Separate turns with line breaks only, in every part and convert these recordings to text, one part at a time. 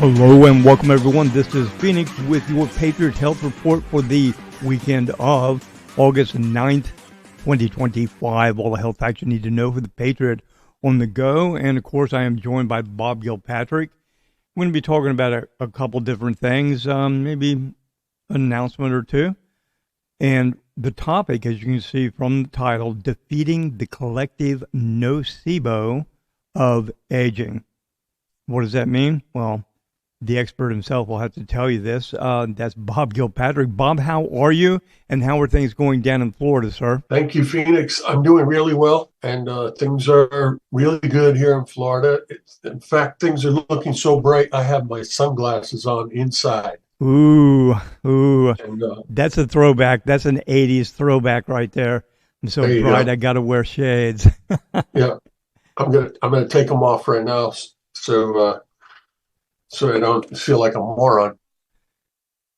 Hello and welcome everyone. This is Phoenix with your Patriot Health Report for the weekend of August 9th, 2025. All the health facts you need to know for the Patriot on the go. And of course, I am joined by Bob Gilpatrick. We're going to be talking about a couple different things, maybe an announcement or two. And the topic, as you can see from the title, Defeating the Collective Nocebo of Aging. What does that mean? Well, the expert himself will have to tell you this. That's Bob Gilpatrick. Bob, how are you, and how are things going down in Florida, sir?
Thank you, Phoenix. I'm doing really well, and things are really good here in Florida. In fact, things are looking so bright, I have my sunglasses on inside.
Ooh,
And
that's a throwback. That's an 80s throwback right there. I'm so
there you
bright,
go.
I got to wear shades.
Yeah, I'm gonna take them off right now, so I don't feel like a moron.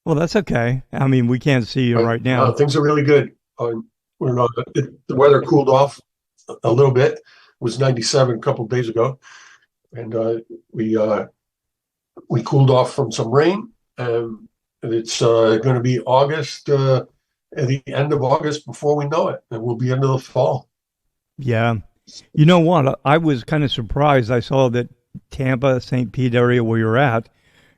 Well, that's okay. I mean, we can't see you
But
right now.
things are really good. The weather cooled off a little bit. It was 97 a couple of days ago, and we cooled off from some rain. And it's going to be August, at the end of August before we know it, and we'll be into the fall.
Yeah. You know what? I was kind of surprised. I saw that Tampa, St. Pete area where you're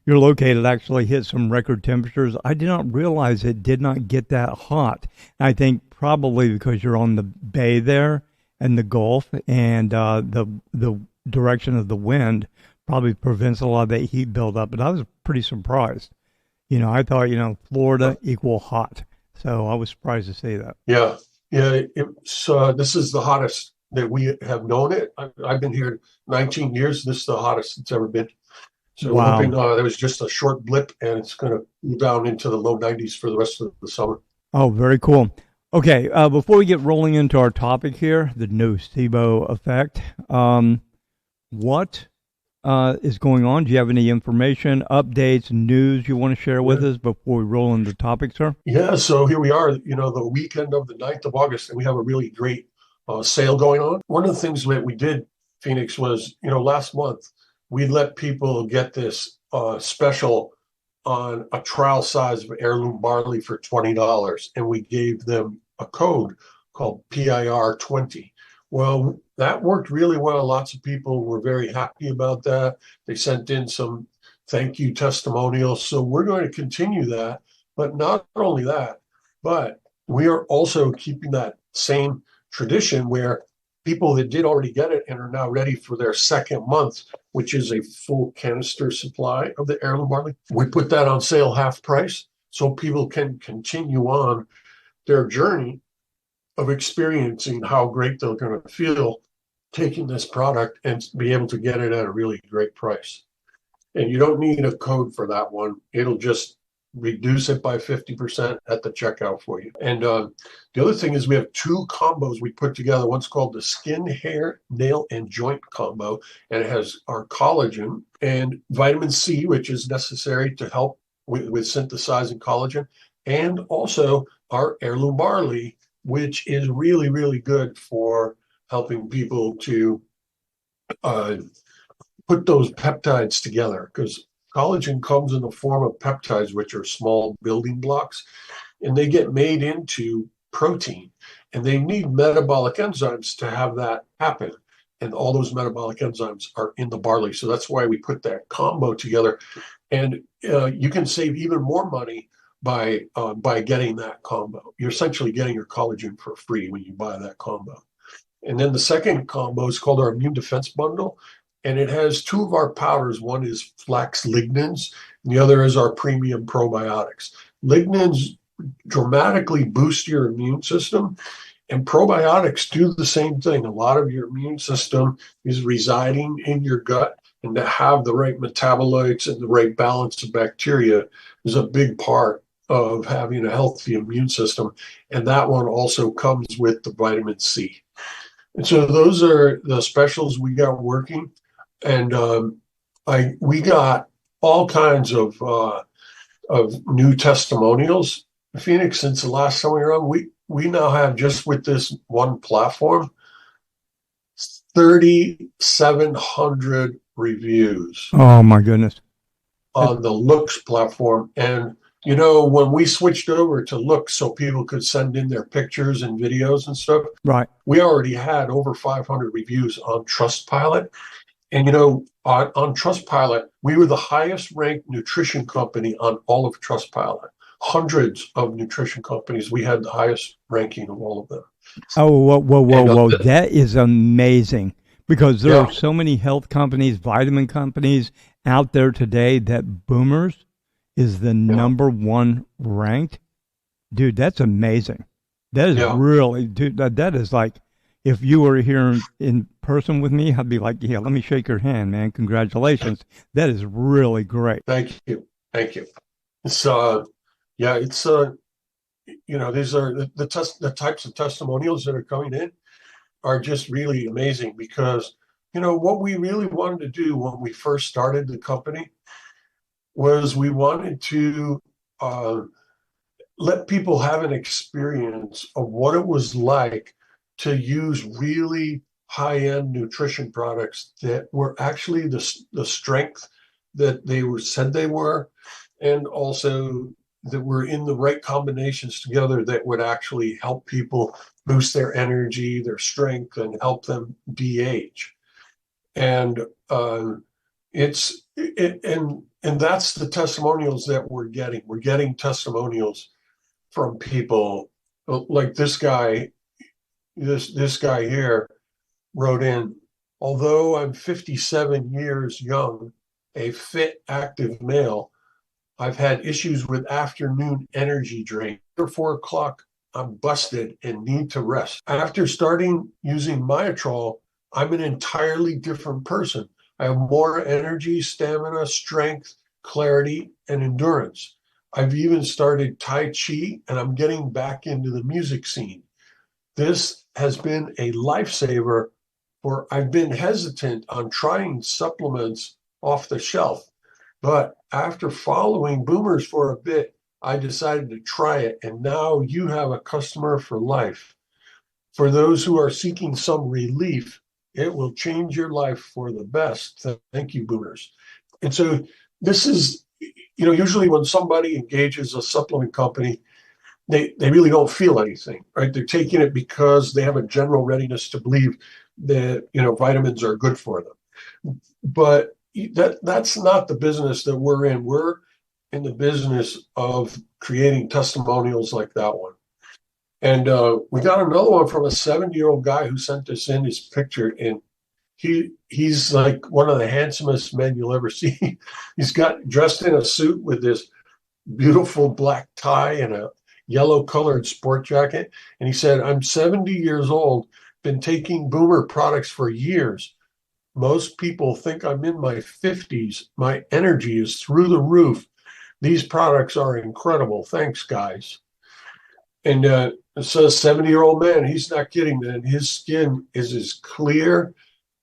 located actually hit some record temperatures. I did not realize it did not get that hot. I think probably because you're on the bay there and the Gulf, and the direction of the wind probably prevents a lot of that heat buildup. But I was pretty surprised. I thought, Florida equal hot. So I was surprised to see that.
Yeah, yeah. This is the hottest that we have known it. I've been here 19 years. This is the hottest it's ever been. So we're hoping
Wow.
there was just a short blip, and it's going to cool down into the low 90s for the rest of the summer.
Oh, very cool. Okay, before we get rolling into our topic here, the nocebo effect, what is going on? Do you have any information, updates, news you want to share with
Yeah.
us before we roll into the topic, sir?
Yeah, so here we are, the weekend of the 9th of August, and we have a really great sale going on. One of the things that we did, Phoenix, was, last month, we let people get this special on a trial size of heirloom barley for $20, and we gave them a code called PIR 20. Well, that worked really well. Lots of people were very happy about that. They sent in some thank you testimonials. So we're going to continue that. But not only that, but we are also keeping that same tradition where people that did already get it and are now ready for their second month, which is a full canister supply of the heirloom barley. We put that on sale half price so people can continue on their journey of experiencing how great they're going to feel taking this product and be able to get it at a really great price. And you don't need a code for that one. It'll just reduce it by 50% at the checkout for you. And the other thing is we have two combos we put together. One's called the skin, hair, nail, and joint combo, and it has our collagen and vitamin C, which is necessary to help with synthesizing collagen, and also our heirloom barley, which is really, really good for helping people to put those peptides together, because collagen comes in the form of peptides, which are small building blocks, and they get made into protein. And they need metabolic enzymes to have that happen. And all those metabolic enzymes are in the barley. So that's why we put that combo together. And you can save even more money by getting that combo. You're essentially getting your collagen for free when you buy that combo. And then the second combo is called our Immune Defense Bundle, and it has two of our powders. One is flax lignans, and the other is our premium probiotics. Lignans dramatically boost your immune system, and probiotics do the same thing. A lot of your immune system is residing in your gut, and to have the right metabolites and the right balance of bacteria is a big part of having a healthy immune system. And that one also comes with the vitamin C. And so those are the specials we got working. And we got all kinds of new testimonials, Phoenix, since the last time we were on. We now have, just with this one platform, 3,700 reviews.
Oh, my goodness.
on the Looks platform. And, you know, when we switched over to Looks so people could send in their pictures and videos and stuff,
Right.
we already had over 500 reviews on Trustpilot. And, you know, on Trustpilot, we were the highest ranked nutrition company on all of Trustpilot. Hundreds of nutrition companies, we had the highest ranking of all of them.
Oh, whoa,
And
whoa. That is amazing, because there
yeah,
are so many health companies, vitamin companies out there today that Boomers is the
yeah,
number one ranked. Dude, that's amazing. That is
yeah.
really, dude, that is like, if you were here in person with me, I'd be like, yeah, let me shake your hand, man. Congratulations. That is really great.
Thank you. Thank you. It's, yeah, it's, you know, these are the types of testimonials that are coming in are just really amazing because, you know, what we really wanted to do when we first started the company was we wanted to uh, let people have an experience of what it was like to use really high-end nutrition products that were actually the strength that they were said they were, and also that were in the right combinations together that would actually help people boost their energy, their strength, and help them de-age. And and that's the testimonials that we're getting. We're getting testimonials from people like this guy. This guy here wrote in, although I'm 57 years young, a fit, active male, I've had issues with afternoon energy drain. After 4 o'clock, I'm busted and need to rest. After starting using Myotrol, I'm an entirely different person. I have more energy, stamina, strength, clarity, and endurance. I've even started Tai Chi and I'm getting back into the music scene. This has been a lifesaver, for I've been hesitant on trying supplements off the shelf. But after following Boomers for a bit, I decided to try it. And now you have a customer for life. For those who are seeking some relief, it will change your life for the best. Thank you, Boomers. And so this is, you know, usually when somebody engages a supplement company, they really don't feel anything, right? They're taking it because they have a general readiness to believe that, you know, vitamins are good for them. But that's not the business that we're in. We're in the business of creating testimonials like that one. And we got another one from a 70-year-old guy who sent us in his picture, and he's like one of the handsomest men you'll ever see. He's got dressed in a suit with this beautiful black tie and a yellow colored sport jacket. And he said, I'm 70 years old, been taking Boomer products for years. Most people think I'm in my 50s. My energy is through the roof. These products are incredible. Thanks, guys. And it says 70-year-old man. He's not kidding, man. His skin is as clear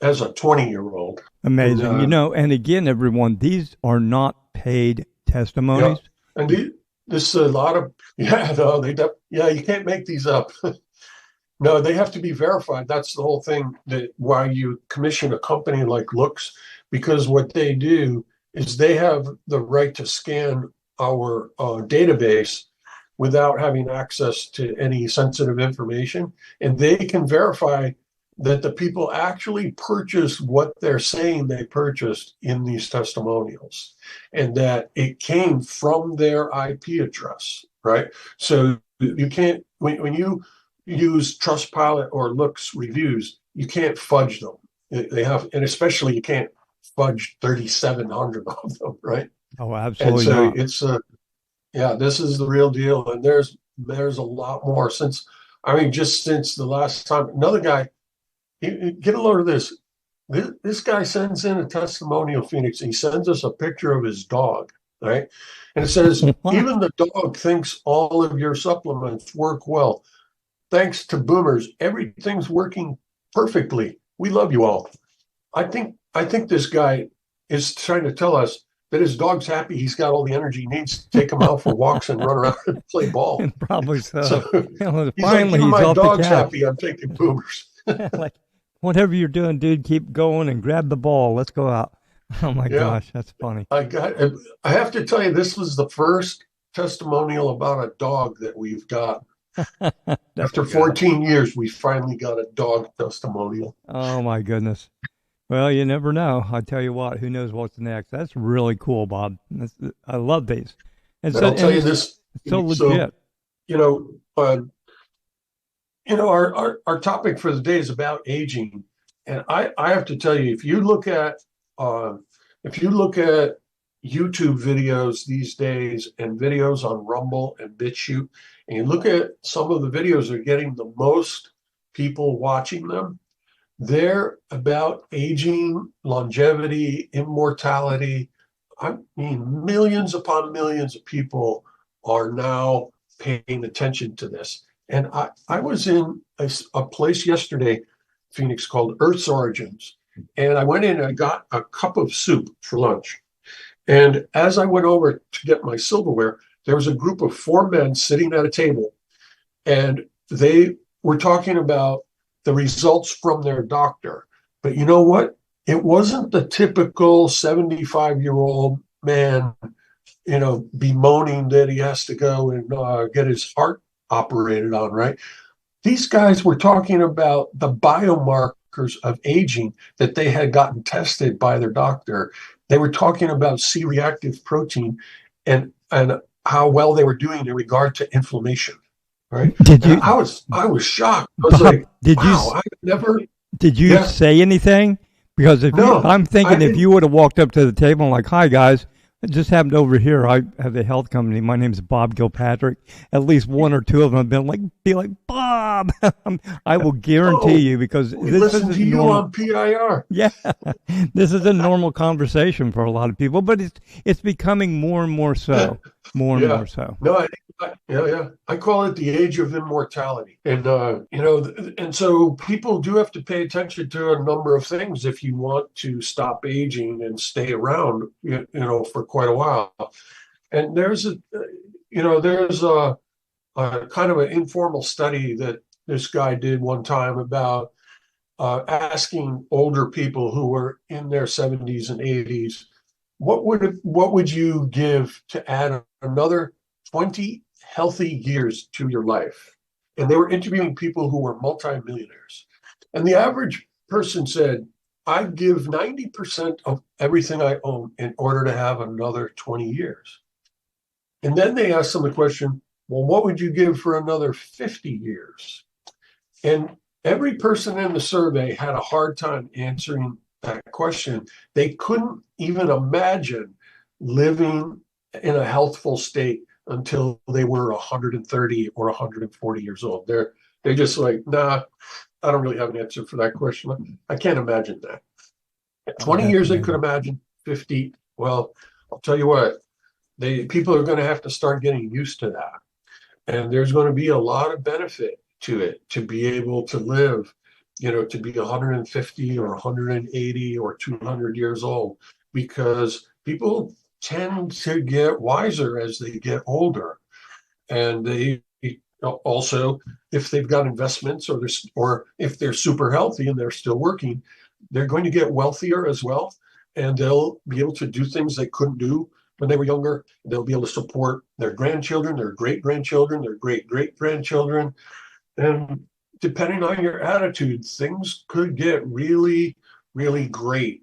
as a 20-year-old.
Amazing.
And,
You know, and again, everyone, these are not paid
yeah.
testimonies.
And this a lot of, yeah, no, yeah, you can't make these up. No, they have to be verified. That's the whole thing, that why you commission a company like Looks, because what they do is they have the right to scan our database without having access to any sensitive information. And they can verify that the people actually purchased what they're saying they purchased in these testimonials, and that it came from their IP address, right? So you can't, when you use Trustpilot or Looks reviews, you can't fudge them. They have, and especially you can't fudge 3,700 of them, right?
Oh,
And
absolutely
so
not.
it's yeah, this is the real deal. And there's a lot more since, I mean, just since the last time. Another guy, get a load of this. This guy sends in a testimonial, Phoenix. He sends us a picture of his dog, right? And it says,
What?
even the dog thinks all of your supplements work well. Thanks to Boomers, everything's working perfectly. We love you all. I think this guy is trying to tell us that his dog's happy. He's got all the energy he needs to take him out for walks and run around and play ball.
Probably so.
So
Well,
he's like,
finally,
even
he's
my
off the
dog's
couch.
happy. I'm taking Boomers.
Like, whatever you're doing, dude, keep going and grab the ball. Let's go out. Oh my
Yeah,
gosh, that's funny.
I got. I have to tell you, this was the first testimonial about a dog that we've got.
That's
After
good.
14 years, we finally got a dog testimonial.
Oh my goodness. Well, you never know. I tell you what, who knows what's next? That's really cool, Bob. I love these. And
And
so,
I'll tell
and
you
it's
this.
so
So,
legit.
you know, our topic for the day is about aging, and I have to tell you, uh, if you look at YouTube videos these days and videos on Rumble and BitChute, and you look at some of the videos that are getting the most people watching them, they're about aging, longevity, immortality. I mean, millions upon millions of people are now paying attention to this. And I was in a place yesterday, Phoenix, called Earth's Origins. And I went in and I got a cup of soup for lunch. And as I went over to get my silverware, there was a group of four men sitting at a table, and they were talking about the results from their doctor. But you know what? It wasn't the typical 75-year-old man, bemoaning that he has to go and get his heart operated on, right? These guys were talking about the biomarkers of aging that they had gotten tested by their doctor. They were talking about C-reactive protein and how well they were doing in regard to inflammation, right?
Did
And
you,
I was shocked. I was
Bob?
like, wow, I never,
Did you
yeah,
say anything? Because
no,
I'm
I
thinking if
didn't.
you would have walked up to the table and like, "Hi guys, it just happened over here. I have a health company. My name is Bob Gilpatrick." At least one or two of them have been like, "Be like Bob." I will guarantee
Oh,
you because
we
this
listened
isn't
to you
normal.
on PIR.
Yeah, this is a normal conversation for a lot of people, but it's becoming more and more so, more and
Yeah.
more so.
No, yeah, yeah. I call it the age of immortality. And and so people do have to pay attention to a number of things if you want to stop aging and stay around, for quite a while. And there's a kind of an informal study that this guy did one time about asking older people who were in their 70s and 80s, what would you give to add another 20 healthy years to your life? And they were interviewing people who were multimillionaires. And the average person said, I'd give 90% of everything I own in order to have another 20 years. And then they asked them the question, well, what would you give for another 50 years? And every person in the survey had a hard time answering that question. They couldn't even imagine living in a healthful state until they were 130 or 140 years old. They just like, nah, I don't really have an answer for that question. I can't imagine that. At
Oh,
20
that's
years they could
amazing.
imagine. 50, well, I'll tell you what, they people are going to have to start getting used to that. And there's going to be a lot of benefit to it to be able to live, to be 150 or 180 or 200 years old, because people tend to get wiser as they get older. And they also, if they've got investments or if they're super healthy and they're still working, they're going to get wealthier as well. And they'll be able to do things they couldn't do when they were younger. They'll be able to support their grandchildren, their great grandchildren, their great great grandchildren. And depending on your attitude, things could get really, really great,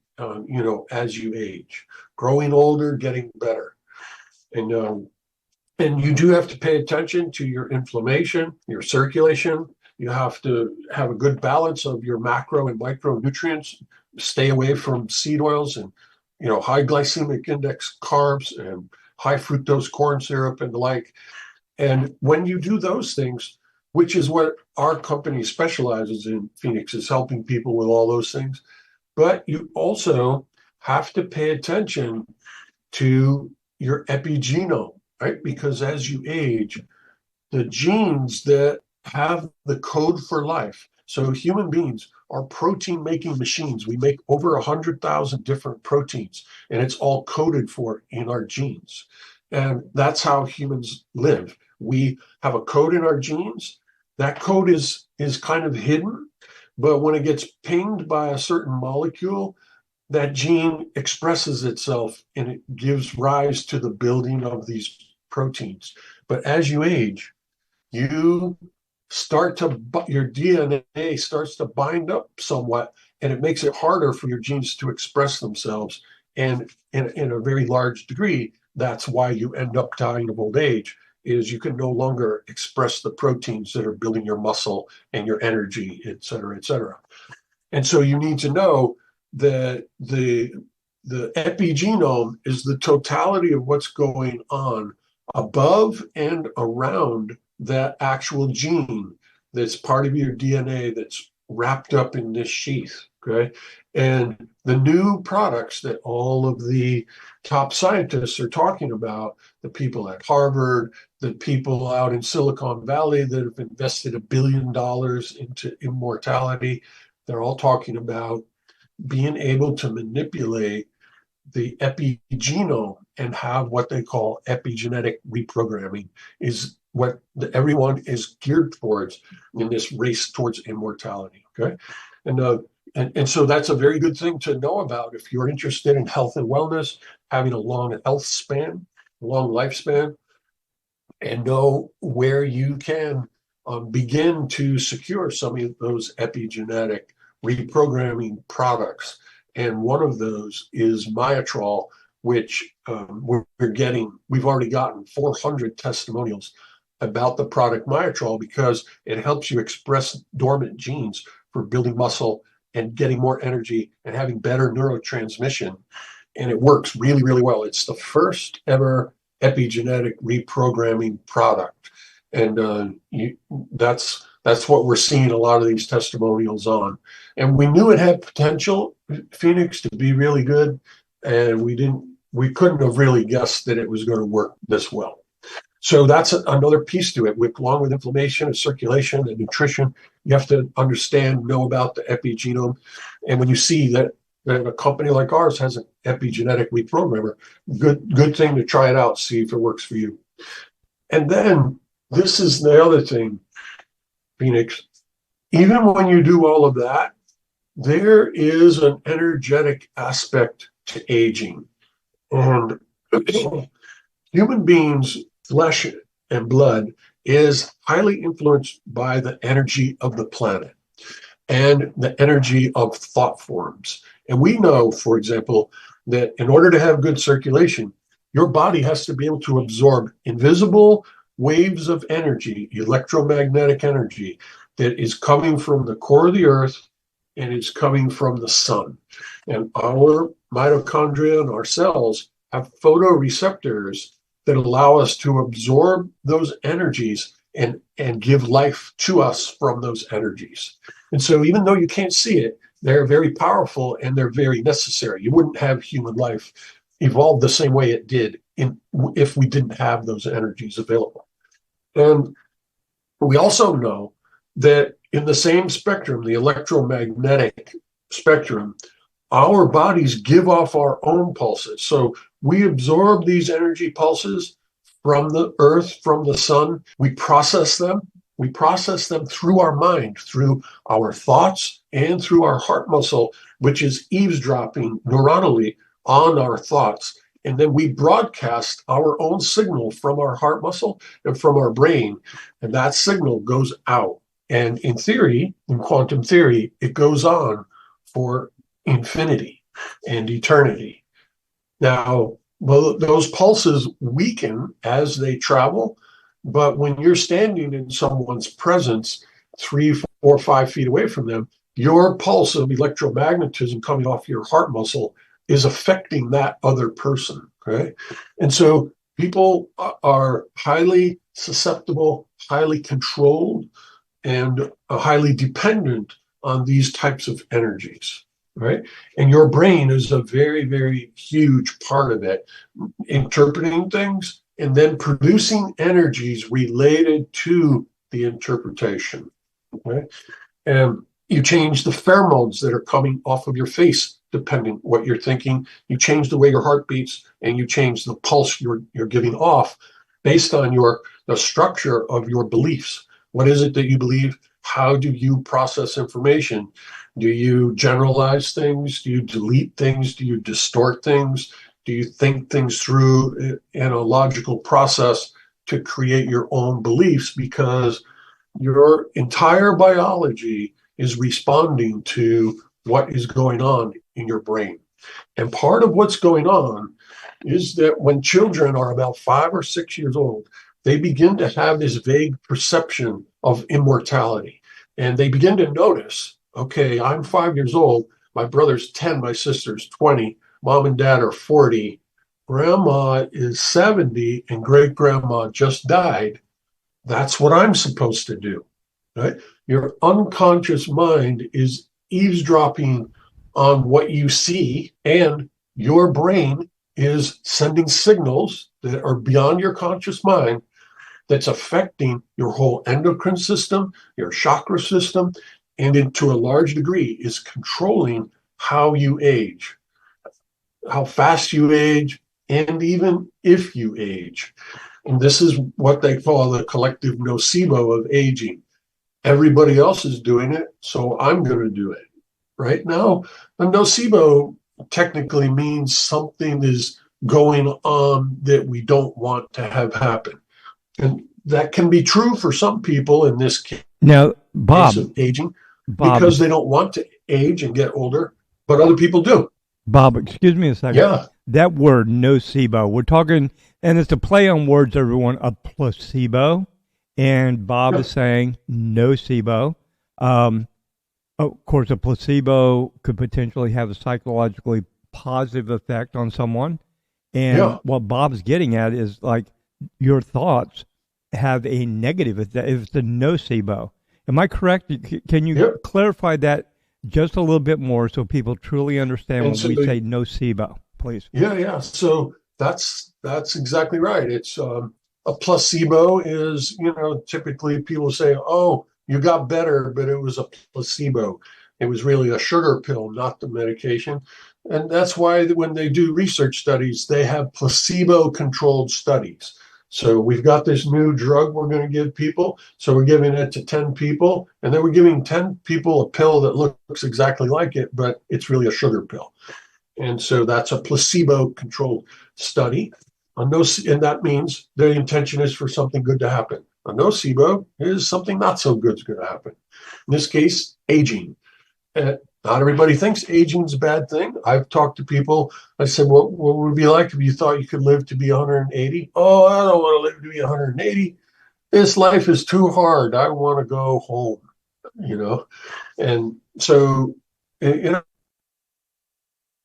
as you age, growing older, getting better. And you do have to pay attention to your inflammation, your circulation. You have to have a good balance of your macro and micronutrients. Stay away from seed oils and high glycemic index carbs and high fructose corn syrup and the like. And when you do those things, which is what our company specializes in, Phoenix, is helping people with all those things. But you also have to pay attention to your epigenome, right? Because as you age, the genes that have the code for life. So human beings are protein making machines. We make over 100,000 different proteins, and it's all coded for in our genes. And that's how humans live. We have a code in our genes. That code is kind of hidden, but when it gets pinged by a certain molecule, that gene expresses itself and it gives rise to the building of these proteins. But as you age, you your DNA starts to bind up somewhat, and it makes it harder for your genes to express themselves. And in a very large degree, that's why you end up dying of old age, is you can no longer express the proteins that are building your muscle and your energy, et cetera, et cetera. And so you need to know that the epigenome is the totality of what's going on above and around that actual gene that's part of your DNA that's wrapped up in this sheath. Okay. And the new products that all of the top scientists are talking about, the people at Harvard, the people out in Silicon Valley that have invested $1 billion into immortality, they're all talking about being able to manipulate the epigenome and have what they call epigenetic reprogramming, is what everyone is geared towards in this race towards immortality. Okay. And so that's a very good thing to know about if you're interested in health and wellness, having a long health span, long lifespan, and know where you can begin to secure some of those epigenetic reprogramming products. And one of those is Myotrol, which we've already gotten 400 testimonials about the product Myotrol because it helps you express dormant genes for building muscle and getting more energy and having better neurotransmission. And it works really, really well. It's the first ever epigenetic reprogramming product. And that's what we're seeing a lot of these testimonials on. And we knew it had potential, Phoenix, to be really good. And we couldn't have really guessed that it was going to work this well. So that's another piece to it. Along with inflammation and circulation and nutrition, you have to know about the epigenome. And when you see that a company like ours has an epigenetic reprogrammer, good thing to try it out, see if it works for you. And then this is the other thing, Phoenix. Even when you do all of that, there is an energetic aspect to aging. And human beings' flesh and blood is highly influenced by the energy of the planet and the energy of thought forms. And we know, for example, that in order to have good circulation, your body has to be able to absorb invisible waves of energy, electromagnetic energy, that is coming from the core of the earth and it's coming from the sun. And our mitochondria and our cells have photoreceptors that allow us to absorb those energies and give life to us from those energies. And so even though you can't see it, they're very powerful and they're very necessary. You wouldn't have human life evolve the same way it did if we didn't have those energies available. And we also know that in the same spectrum, the electromagnetic spectrum, our bodies give off our own pulses. So we absorb these energy pulses from the earth, from the sun. We process them. We process them through our mind, through our thoughts, and through our heart muscle, which is eavesdropping neuronally on our thoughts. And then we broadcast our own signal from our heart muscle and from our brain. And that signal goes out. And in theory, in quantum theory, it goes on for infinity and eternity. Now, well, those pulses weaken as they travel, but when you're standing in someone's presence 3, 4, 5 feet away from them, your pulse of electromagnetism coming off your heart muscle is affecting that other person. Okay. And so people are highly susceptible, highly controlled, and highly dependent on these types of energies. Right. And your brain is a very, very huge part of it, interpreting things and then producing energies related to the interpretation. Okay. And you change the pheromones that are coming off of your face, depending what you're thinking. You change the way your heart beats, and you change the pulse you're giving off based on the structure of your beliefs. What is it that you believe? how do you process information? Do you generalize things? Do you delete things? Do you distort things? Do you think things through in a logical process to create your own beliefs? Because your entire biology is responding to what is going on in your brain. And part of what's going on is that when children are about 5 or 6 years old, they begin to have this vague perception of immortality. And they begin to notice, okay, I'm 5 years old, my brother's 10, my sister's 20, mom and dad are 40, grandma is 70, and great grandma just died. That's what I'm supposed to do, right? Your unconscious mind is eavesdropping on what you see, and your brain is sending signals that are beyond your conscious mind that's affecting your whole endocrine system, your chakra system, and to a large degree is controlling how you age, how fast you age, and even if you age. And this is what they call the collective nocebo of aging. Everybody else is doing it, so I'm going to do it. Right now, a nocebo technically means something is going on that we don't want to have happen. And that can be true for some people in this case
Now, Bob,
of aging,
Bob,
because they don't want to age and get older, but other people do.
Bob, excuse me a second.
Yeah.
That word nocebo, we're talking, and it's a play on words, everyone, a placebo. And Bob is saying nocebo. Of course, a placebo could potentially have a psychologically positive effect on someone. And what Bob's getting at is like your thoughts have a negative effect. If it's a nocebo. Am I correct? Can you clarify that just a little bit more so people truly understand when we say nocebo, please?
Yeah. So that's exactly right. It's a placebo is, typically people say, oh, you got better, but it was a placebo. It was really a sugar pill, not the medication. And that's why when they do research studies, they have placebo-controlled studies. So we've got this new drug we're going to give people. So we're giving it to 10 people, and then we're giving 10 people a pill that looks exactly like it, but it's really a sugar pill. And so that's a placebo-controlled study. And that means the intention is for something good to happen. A nocebo is something not so good is going to happen. In this case, aging. Not everybody thinks aging is a bad thing. I've talked to people. I said, what would it be like if you thought you could live to be 180? Oh, I don't want to live to be 180. This life is too hard. I want to go home, And so,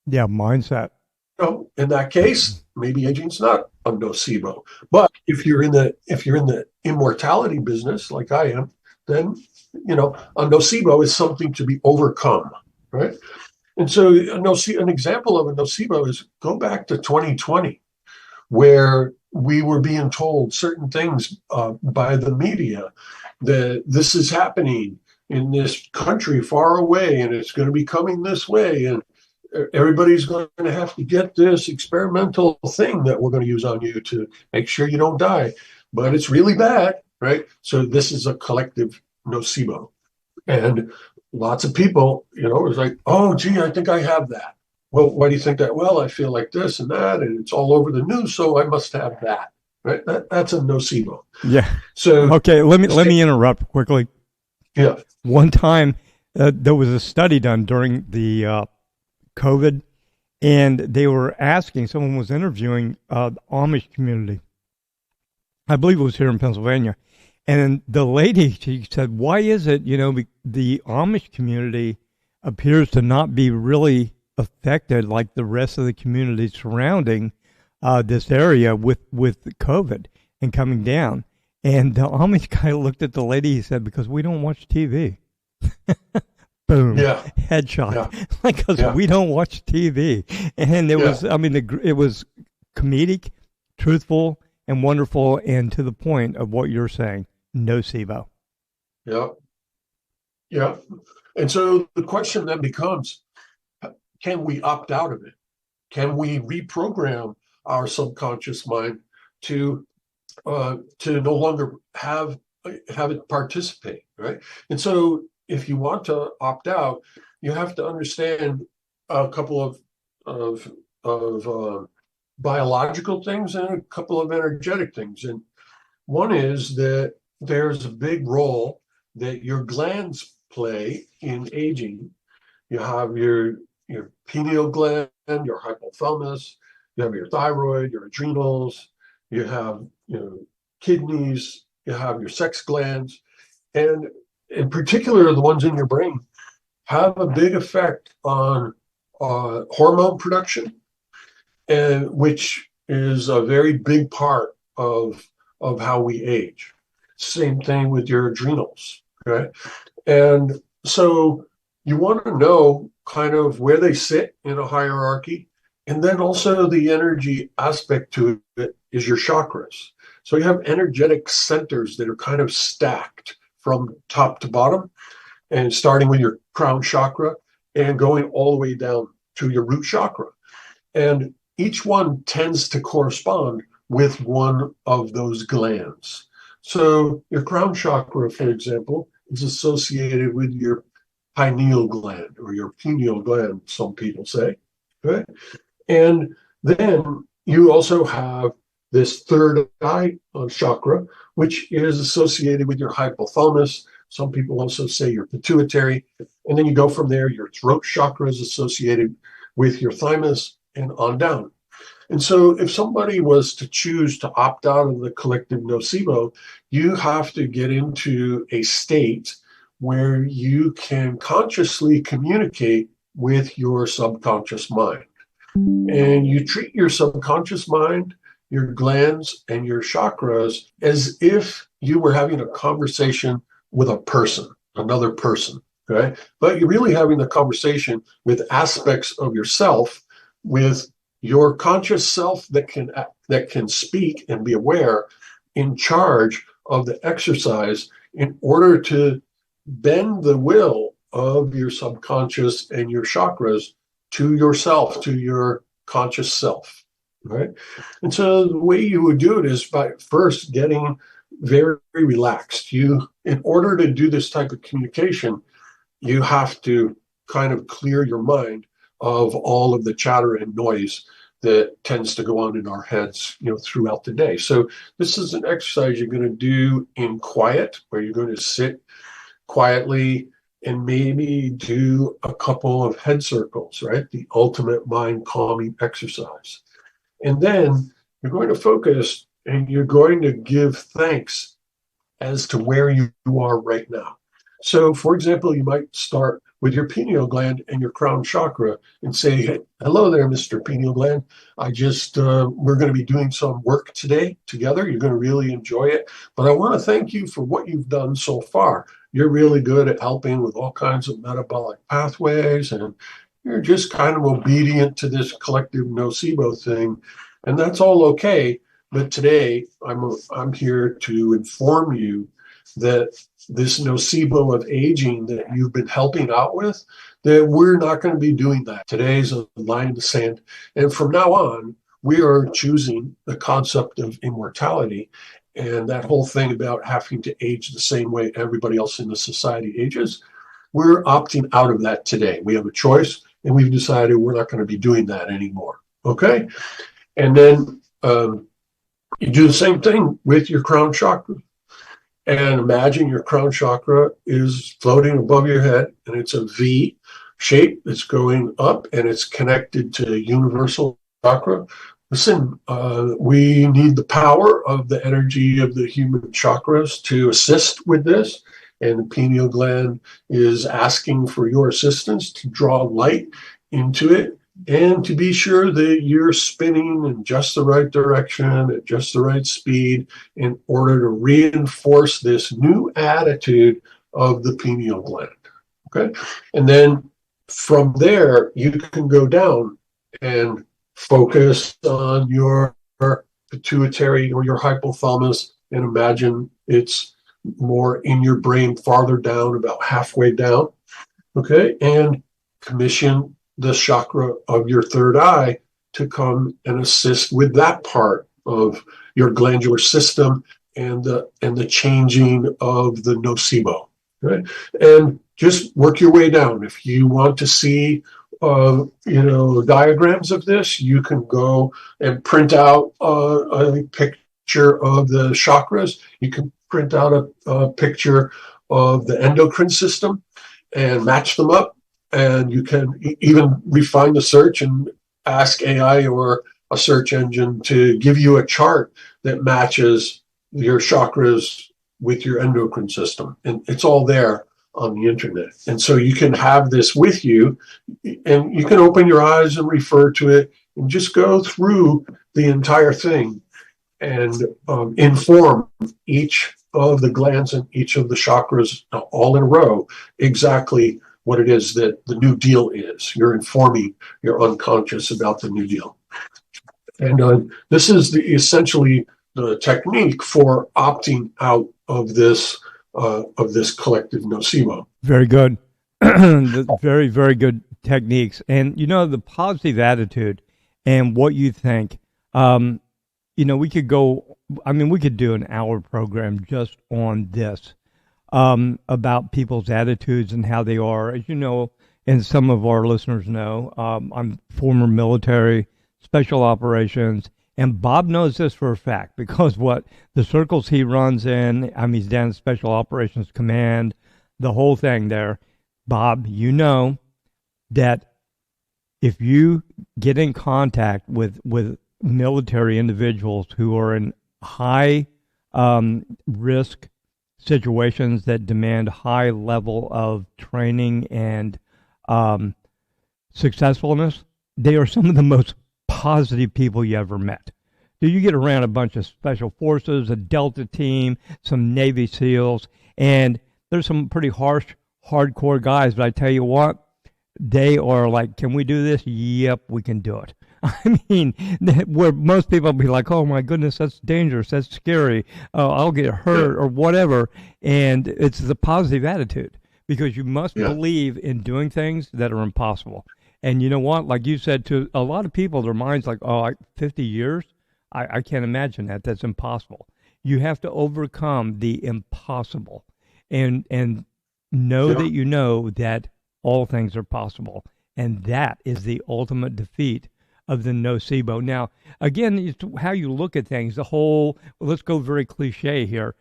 mindset.
In that case, maybe aging's not a nocebo. But if you're in the immortality business, like I am, then a nocebo is something to be overcome, right? And so an example of a nocebo is go back to 2020, where we were being told certain things by the media that this is happening in this country far away, and it's going to be coming this way, and everybody's going to have to get this experimental thing that we're going to use on you to make sure you don't die. But it's really bad, right? So this is a collective nocebo. And lots of people, it's like, oh, gee, I think I have that. Well, why do you think that? Well, I feel like this and that, and it's all over the news, so I must have that, right? That's a nocebo.
Yeah.
So
okay, let me interrupt quickly.
Yeah.
One time, there was a study done during the COVID, and they were asking, someone was interviewing the Amish community. I believe it was here in Pennsylvania. And the lady, she said, why is it, the Amish community appears to not be really affected like the rest of the community surrounding this area with COVID and coming down? And the Amish guy looked at the lady, he said, because we don't watch TV. Boom.
Yeah.
Headshot. Because we don't watch TV. And it was, it was comedic, truthful, and wonderful, and to the point of what you're saying. Nocebo.
Yeah. And so the question then becomes, can we opt out of it? Can we reprogram our subconscious mind to no longer have have it participate, right? And so if you want to opt out, you have to understand a couple of biological things and a couple of energetic things. And one is that there's a big role that your glands play in aging. You have your pineal gland, your hypothalamus, you have your thyroid, your adrenals, you have kidneys, you have your sex glands, and in particular, the ones in your brain have a big effect on hormone production, and which is a very big part of how we age. Same thing with your adrenals, okay? And so you want to know kind of where they sit in a hierarchy. And then also the energy aspect to it is your chakras. So you have energetic centers that are kind of stacked from top to bottom, and starting with your crown chakra and going all the way down to your root chakra. And each one tends to correspond with one of those glands. So your crown chakra, for example, is associated with your pineal gland or your pineal gland, some people say. Okay? And then you also have this third eye chakra, which is associated with your hypothalamus. Some people also say your pituitary. And then you go from there, your throat chakra is associated with your thymus and on down. And so if somebody was to choose to opt out of the collective nocebo, you have to get into a state where you can consciously communicate with your subconscious mind. And you treat your subconscious mind, your glands, and your chakras as if you were having a conversation with a person, another person, okay? But you're really having the conversation with aspects of yourself, with your conscious self that can speak and be aware, in charge of the exercise in order to bend the will of your subconscious and your chakras to yourself, to your conscious self, right? And so the way you would do it is by first getting very relaxed. In order to do this type of communication, you have to kind of clear your mind of all of the chatter and noise that tends to go on in our heads, throughout the day. So this is an exercise you're going to do in quiet, where you're going to sit quietly and maybe do a couple of head circles, right? The ultimate mind calming exercise. And then you're going to focus and you're going to give thanks as to where you are right now. So, for example, you might start with your pineal gland and your crown chakra and say, hey, hello there, Mr. Pineal gland. We're going to be doing some work today together. You're going to really enjoy it. But I want to thank you for what you've done so far. You're really good at helping with all kinds of metabolic pathways, and you're just kind of obedient to this collective nocebo thing. And that's all okay. But today I'm here to inform you that this nocebo of aging that you've been helping out with, that we're not going to be doing that. Today's a line in the sand. And from now on, we are choosing the concept of immortality, and that whole thing about having to age the same way everybody else in the society ages. We're opting out of that today. We have a choice, and we've decided we're not going to be doing that anymore. Okay? And then you do the same thing with your crown chakra. And imagine your crown chakra is floating above your head, and it's a V shape that's going up, and it's connected to universal chakra. Listen, we need the power of the energy of the human chakras to assist with this. And the pineal gland is asking for your assistance to draw light into it, and to be sure that you're spinning in just the right direction at just the right speed in order to reinforce this new attitude of the pineal gland. Okay. And then from there, you can go down and focus on your pituitary or your hypothalamus, and imagine it's more in your brain, farther down, about halfway down. Okay. And commission the chakra of your third eye to come and assist with that part of your glandular system and the changing of the nocebo, right? And just work your way down. If you want to see, diagrams of this, you can go and print out a picture of the chakras. You can print out a picture of the endocrine system and match them up. And you can even refine the search and ask AI or a search engine to give you a chart that matches your chakras with your endocrine system. And it's all there on the internet. And so you can have this with you, and you can open your eyes and refer to it and just go through the entire thing and inform each of the glands and each of the chakras all in a row exactly what it is that the new deal is. You're informing your unconscious about the new deal. And this is essentially the technique for opting out of this collective nocebo.
Very good. Very, very good techniques. And, the positive attitude and what you think, we could we could do an hour program just on this, about people's attitudes and how they are. As you know, and some of our listeners know, I'm former military, special operations, and Bob knows this for a fact because what the circles he runs in, he's down in Special Operations Command, the whole thing there. Bob, you know that if you get in contact with military individuals who are in high risk situations that demand high level of training and successfulness, they are some of the most positive people you ever met. So you get around a bunch of special forces, a Delta team, some Navy SEALs, and there's some pretty harsh, hardcore guys, but I tell you what, they are like, can we do this? Yep, we can do it. Where most people will be like, oh my goodness, that's dangerous, that's scary, I'll get hurt or whatever. And it's the positive attitude because you must believe in doing things that are impossible. And you know what? Like you said, to a lot of people, their mind's like, 50 years? I can't imagine that. That's impossible. You have to overcome the impossible and know that you know that all things are possible. And that is the ultimate defeat of the nocebo. Now, again, it's how you look at things. The whole, let's go very cliche here.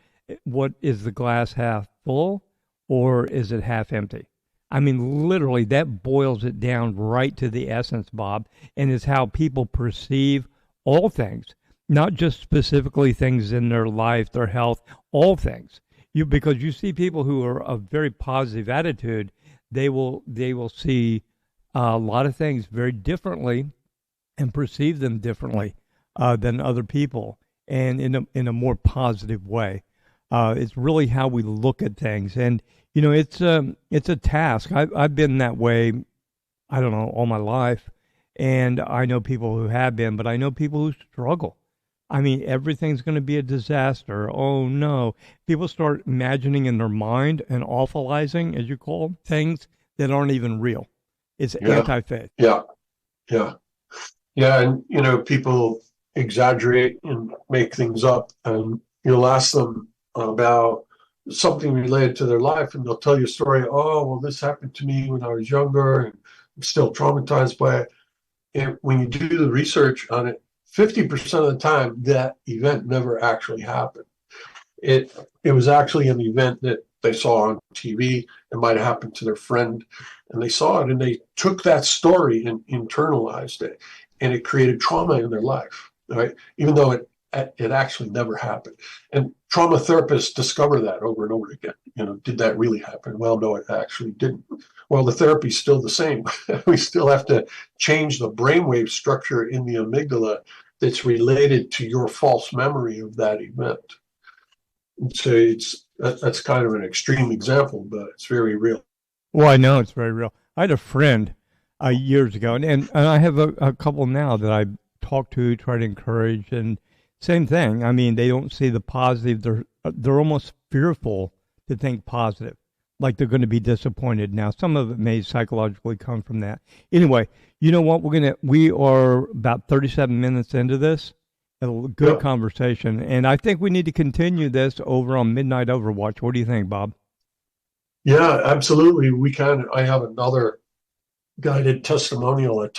What is the glass half full or is it half empty? Literally, that boils it down right to the essence, Bob, and is how people perceive all things, not just specifically things in their life, their health, all things. Because you see people who are of very positive attitude, they will see a lot of things very differently and perceive them differently than other people, and in a more positive way. It's really how we look at things, and it's a task. I've been that way, I don't know, all my life, and I know people who have been, but I know people who struggle. Everything's going to be a disaster. Oh no! People start imagining in their mind and awfulizing, as you call them, things that aren't even real. It's anti-faith.
Yeah. And people exaggerate and make things up, and you'll ask them about something related to their life, and they'll tell you a story. Oh, well, this happened to me when I was younger, and I'm still traumatized by it. And when you do the research on it, 50% of the time, that event never actually happened. It was actually an event that they saw on TV. It might have happened to their friend, and they saw it, and they took that story and internalized it, and it created trauma in their life, right? Even though it actually never happened. And trauma therapists discover that over and over again. Did that really happen? Well, no, it actually didn't. Well, the therapy's still the same. We still have to change the brainwave structure in the amygdala that's related to your false memory of that event. So that's kind of an extreme example, but it's very real.
Well, I know it's very real. I had a friend years ago, and I have a couple now that I talk to, try to encourage, and same thing. They don't see the positive. They're almost fearful to think positive, like they're going to be disappointed. Now, some of it may psychologically come from that. Anyway, you know what? We are about 37 minutes into this, A good
Yep.
conversation. And I think we need to continue this over on Midnight Overwatch. What do you think, Bob?
Yeah, absolutely. We can. I have another guided testimonial at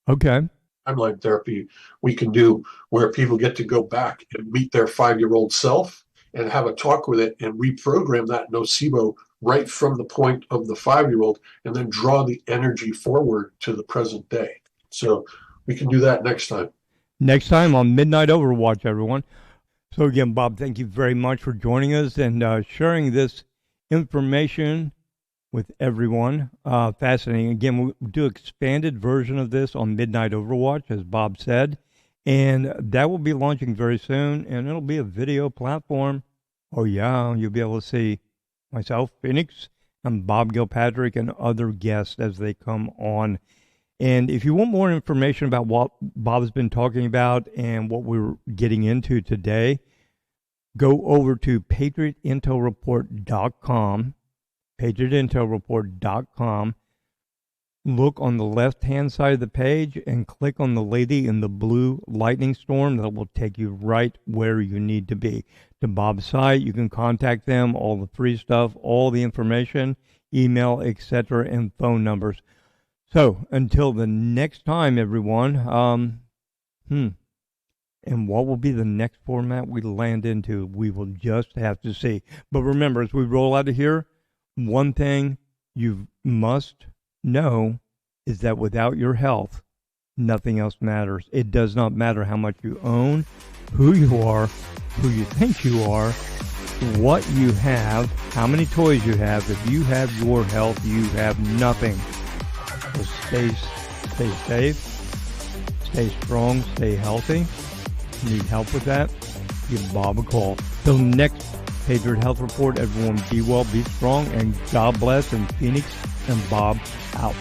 Okay.
timeline therapy we can do where people get to go back and meet their 5-year-old self and have a talk with it and reprogram that nocebo right from the point of the 5-year-old and then draw the energy forward to the present day. So we can do that next time.
Next time on Midnight Overwatch, everyone. So, again, Bob, thank you very much for joining us and sharing this information with everyone. Fascinating. Again, we'll do an expanded version of this on Midnight Overwatch, as Bob said. And that will be launching very soon. And it'll be a video platform. Oh, yeah. You'll be able to see myself, Phoenix, and Bob Gilpatrick, and other guests as they come on. And if you want more information about what Bob's been talking about and what we're getting into today, go over to patriotintelreport.com, patriotintelreport.com. Look on the left-hand side of the page and click on the lady in the blue lightning storm. That will take you right where you need to be. To Bob's site, you can contact them, all the free stuff, all the information, email, etc., and phone numbers. So, until the next time, everyone, and what will be the next format we land into, we will just have to see. But remember, as we roll out of here, one thing you must know is that without your health, nothing else matters. It does not matter how much you own, who you are, who you think you are, what you have, how many toys you have. If you have your health, you have nothing. So stay safe, stay strong, stay healthy. Need help with that? Give Bob a call. Till next Patriot Health Report, everyone be well, be strong, and God bless. And Phoenix and Bob out.